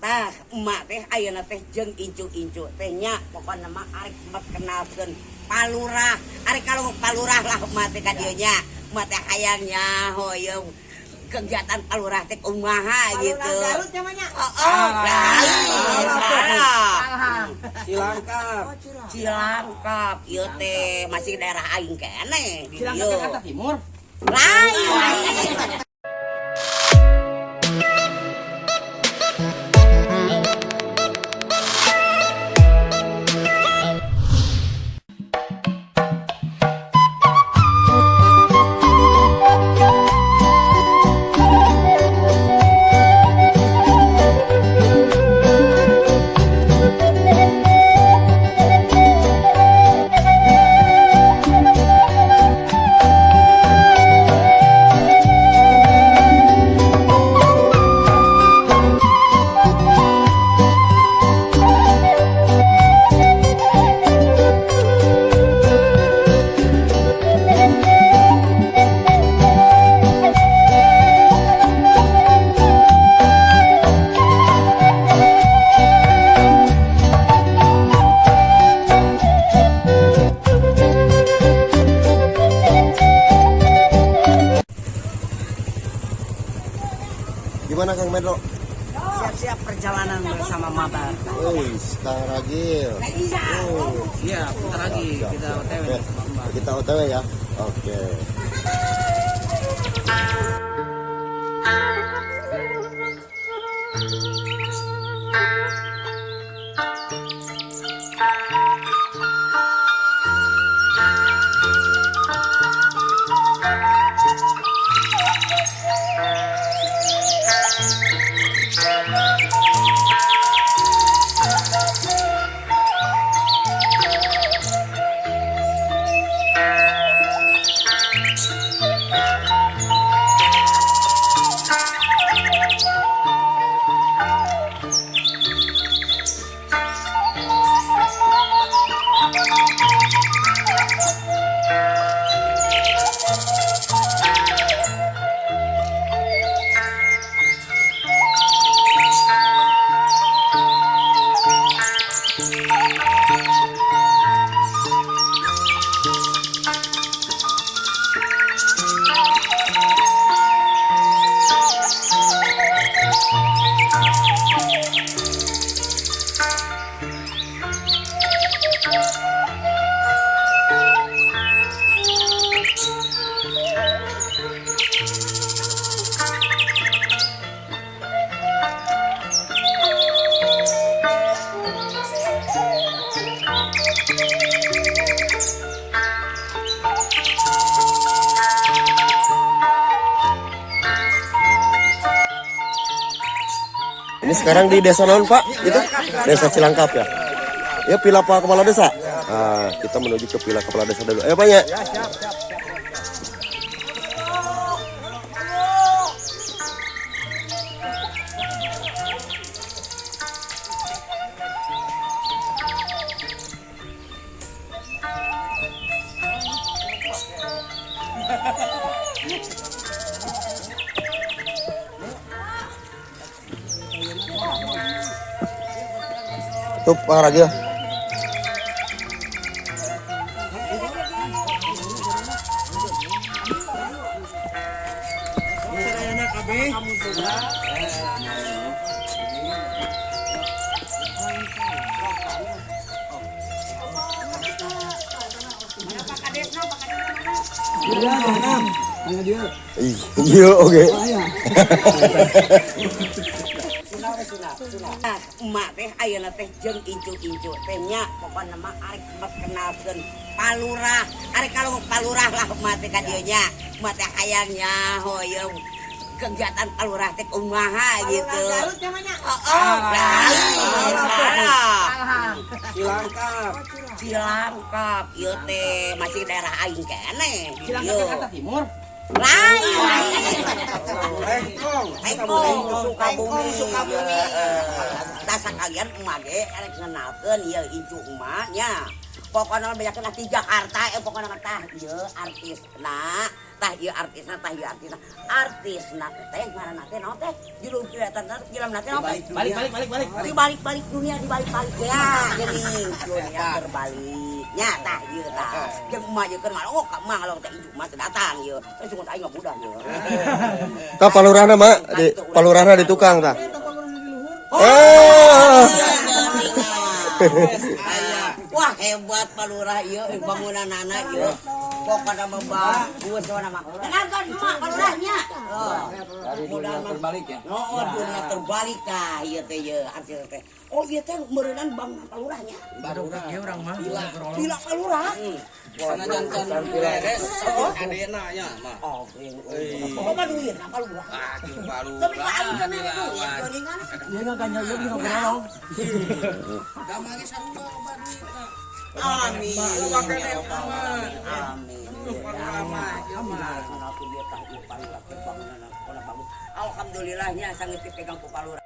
emak teh ayeuna teh jeung incu-incu teh nya pokona mah arek kenalkeun palurah. Arek kalau palurah lah emak teh ka dieu nya. Emak teh hayangnya hoyong kegiatan palurah teh kumaha gitu. Garut namanya. Cilangkap. Cilangkap ieu teh masih daerah aing keneh di Cilangkap dieu. Jakarta Timur. Lain. Gimana Kang Medlo? Siap-siap perjalanan bersama Mabar. Kang Ragil. Iya, bentar lagi kita OTW. Kita OTW ya. Oke. Ini sekarang di desa non Pak? Itu desa Cilangkap ya? Ya Pila Pak Kepala Desa. Nah, kita menuju ke Pila Kepala Desa dulu. Pak ya? Tuh Pak Ragil. Iya, oke. Emak teh ayeuna teh jeung incu-incu teh nya pokona mah arek kenalkeun palurah. Arek kalau palurah lah emak teh ka dieu nya. Emak teh hayangnya hoyong kegiatan palurah teh kumaha gitu. Garut namanya. Cilangkap. Cilangkap ieu teh masih daerah aing keneh di Cilangkap dieu. Jakarta Timur. Lain. Sukabumi. Dasar kalian emak ge erek ngenalkeun ieu incu emaknya. Pokona bejakeun di Jakarta pokona tah ieu artisna tah ieu artisna artisna teh ngaranna teh naon teh judul kelihatan film teh naon teh balik dunia dibalik ya geuning dunia terbaliknya tah ieu tah jeung emak ieu keur malah ka emak kalau teh ijuk mah datang ieu teh sungut aing mah budak ieu Tah palurahna mak palurahna di tukang tah. Wah hebat palurah ieu bangunanana ieu pokona bagus wana mah dengarkan emak palurahnya Dunia terbalik ya. dunia terbalik tah ieu teh ieu artinya teh oh ieu teh meureunnan bangunan palurahnya Baru ge urang mah. pila palurah Sana jantan beres. Adena nya mah. oh baduin palurah Kieu baru. tapi ka aing kana duit geuningan Dia nggak ganjal dia nggak berolong. Gamangnya sarua loba duit. amin alhamdulillahnya sangat dipegang ku palurah.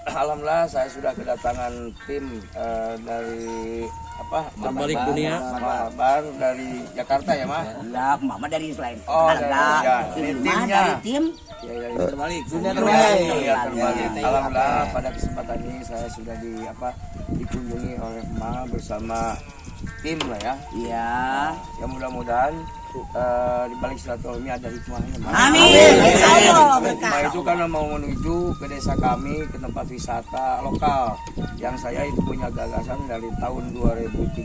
Alhamdulillah saya sudah kedatangan tim dari Terbalik dunia. Mabar dari Jakarta ya Mas. Ya, mama dari selain. Oh, ya. Ini Timnya. dari tim. Ya, ya, Terbalik. dunia terbalik. Ya, terbalik. Alhamdulillah pada kesempatan ini saya sudah dikunjungi oleh Ma bersama tim lah ya. Iya. Ya mudah-mudahan di balik silaturahmi ada hikmahnya. Mas. Amin. Insyaallah. Hikmah itu karena mau menuju ke desa kami, ke tempat wisata lokal yang saya itu punya gagasan dari tahun 2013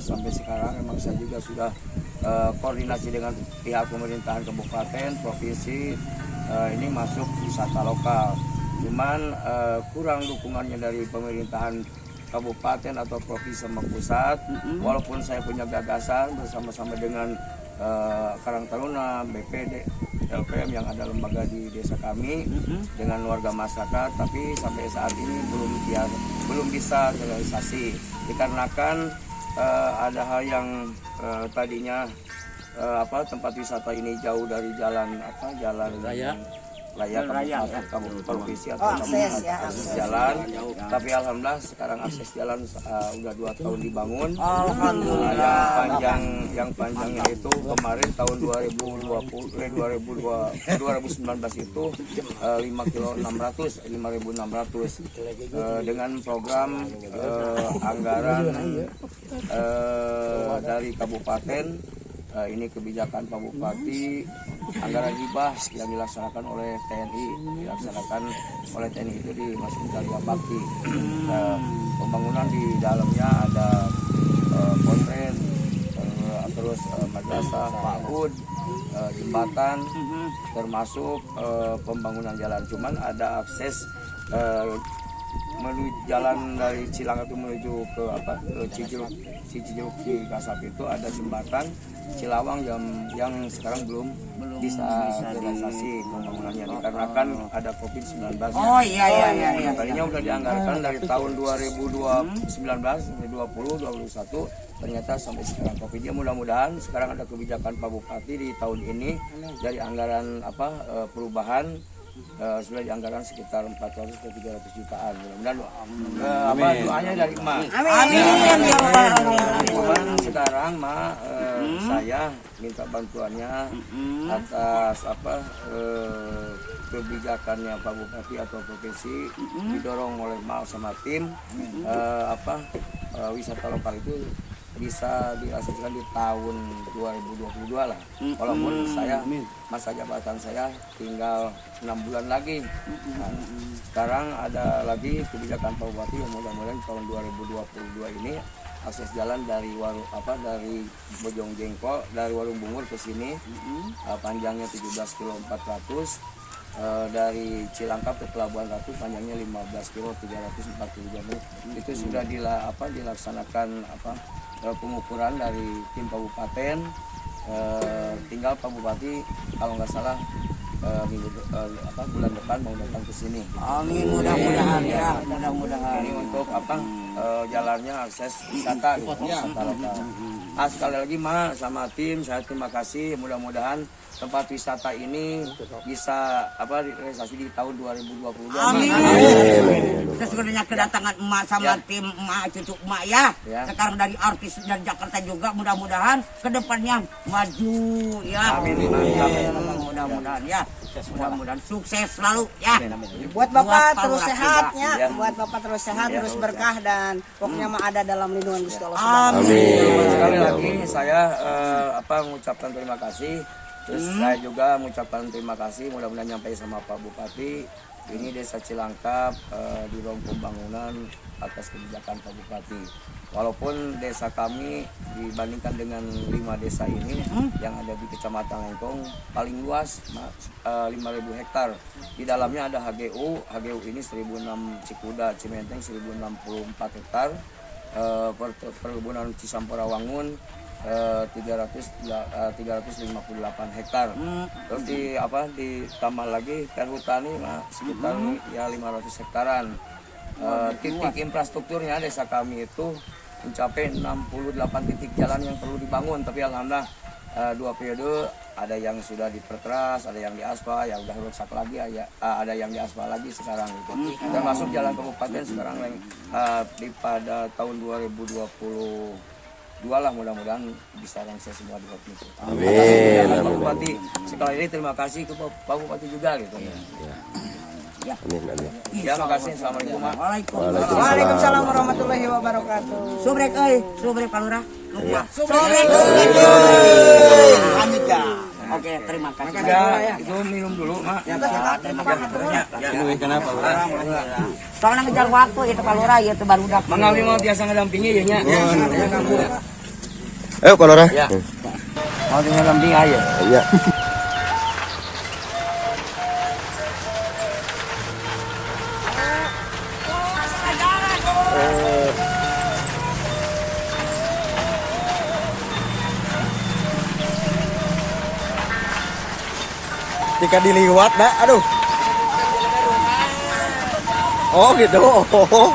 sampai sekarang. Memang saya juga sudah koordinasi dengan pihak pemerintahan kabupaten, provinsi, ini masuk wisata lokal. Cuman kurang dukungannya dari pemerintahan kabupaten atau provinsi sama pusat. Walaupun saya punya gagasan bersama-sama dengan Karang Taruna, BPD, LPM yang ada lembaga di desa kami dengan warga masyarakat, tapi sampai saat ini belum bisa terrealisasi dikarenakan ada hal yang tadinya tempat wisata ini jauh dari jalan raya kabupaten provinsi atau akses jalan, tapi alhamdulillah sekarang akses jalan udah 2 tahun dibangun. Alhamdulillah. Yang panjangnya itu kemarin tahun 2019 itu 5.600 dengan program anggaran dari kabupaten. Ini kebijakan Pak Bupati, anggaran hibah yang dilaksanakan oleh TNI, itu di Masjid Karya Bakti. Pembangunan di dalamnya ada kontren, terus madrasah, PAUD, jembatan, termasuk pembangunan jalan. Cuman ada akses menuju jalan dari Cilangkap itu menuju ke Cijeruk di Kasap itu ada jembatan Cilawang yang sekarang belum bisa realisasi pembangunannya dikarenakan ada COVID-19. Oh iya. Tadinya udah dianggarkan dari tahun 2020, 2021, ternyata sampai sekarang COVID. Ya mudah-mudahan sekarang ada kebijakan Pak Bupati di tahun ini dari anggaran perubahan sudah dianggarkan sekitar 400 ke 300 jutaan. Mudah-mudahan doanya dari Ma. Amin. Sekarang Ma saya minta bantuannya atas kebijakannya Pak Bupati atau provinsi didorong oleh Ma sama tim wisata lokal itu bisa direalisasikan di tahun 2022 lah. Walaupun masa jabatan saya tinggal 6 bulan lagi. Nah, sekarang ada lagi kebijakan Pak Bupati yang mudah-mudahan tahun 2022 ini akses jalan dari dari Bojong Jengkol, dari Warung Bungur ke sini panjangnya 17 km 400. Dari Cilangkap ke Pelabuhan Ratu panjangnya 15 km 340 km. Itu sudah dilaksanakan pengukuran dari tim kabupaten. Tinggal Pak Bupati kalau nggak salah bulan depan mau datang ke sini. Amin, mudah-mudahan ya, mudah-mudahan. Ini untuk jalannya akses wisata lokal. Sekali lagi Ma sama tim, saya terima kasih. Mudah-mudahan tempat wisata ini bisa realisasi di tahun 2022. Amin. Sesungguhnya kedatangan emak sama tim emak cucu emak ya. Sekarang dari artis dari Jakarta juga mudah-mudahan kedepannya maju ya. Amin. Mudah-mudahan ya. Mudah-mudahan sukses selalu ya. Buat Bapak terus Palura sehat juga. ya. Ya. Buat Bapak terus sehat, terus berkah dan pokoknya mah ada dalam lindungan Gusti Allah Subhanahu wa Amin. Sekali lagi saya mengucapkan terima kasih. Terus saya juga mengucapkan terima kasih, mudah-mudahan nyampe sama Pak Bupati. Ini Desa Cilangkap di ruang pembangunan atas kebijakan Pak Bupati. Walaupun desa kami dibandingkan dengan 5 desa ini yang ada di Kecamatan Lengkong paling luas 5.000 hektar. Di dalamnya ada HGU ini 1.006 Cikuda, Cimenteng 1.064 hektar, perkebunan Cisampora Wangun 358 hektar. Terus ditambah lagi perhutani sekitar 500 hektaran. Titik infrastrukturnya desa kami itu mencapai 68 titik jalan yang perlu dibangun, tapi alhamdulillah 2 periode ada yang sudah diperkeras, ada yang diaspal, yang udah rusak lagi, ada yang diaspal lagi sekarang gitu. Termasuk jalan kabupaten sekarang pada tahun 2022 lah, mudah-mudahan bisa langsung semua di waktu itu. Amin. Pak Bupati sekali ini terima kasih ke Pak Bupati juga gitu. Amin. Ya, makasih. Assalamualaikum. Waalaikumsalam warahmatullahi wabarakatuh. Subrek subrek Palura. Oke, terima kasih. Ya, itu minum dulu, Mak. Terima kasih. Ini kenapa? Soalnya ngejar waktu itu Palura ya itu baru udah. Mangawi mau biasa ngedampingi ya nya. Ayo Palura. Ya. Mau ngedampingi aja. Iya. Ketika diliwat dah, aduh. Oh gitu. Oh.